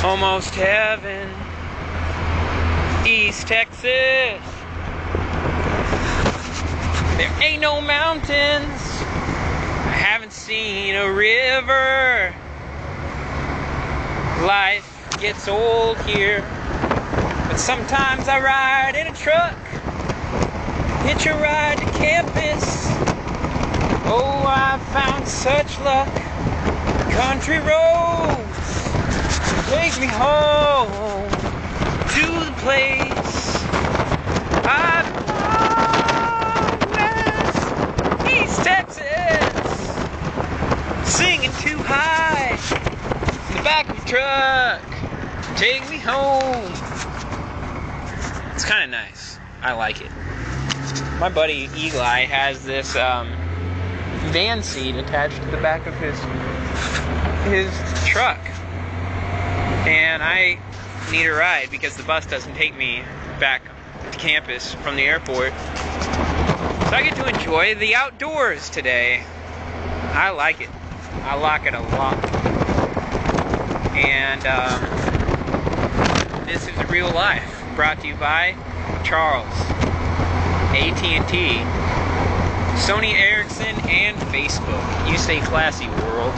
Almost heaven, East Texas. There ain't no mountains, I haven't seen a river. Life gets old here, but sometimes I ride in a truck, hitch a ride to campus. Oh, I've found such luck. Country roads take me home to the place I belong, West East Texas. Singing too high in the back of the truck, take me home. It's kind of nice. I like it. My buddy Eli has this van seat attached to the back of his truck, and I need a ride because the bus doesn't take me back to campus from the airport. So I get to enjoy the outdoors today. I like it. I like it a lot. And this is real life, brought to you by Charles, AT&T, Sony Ericsson, and Facebook. You stay classy, world.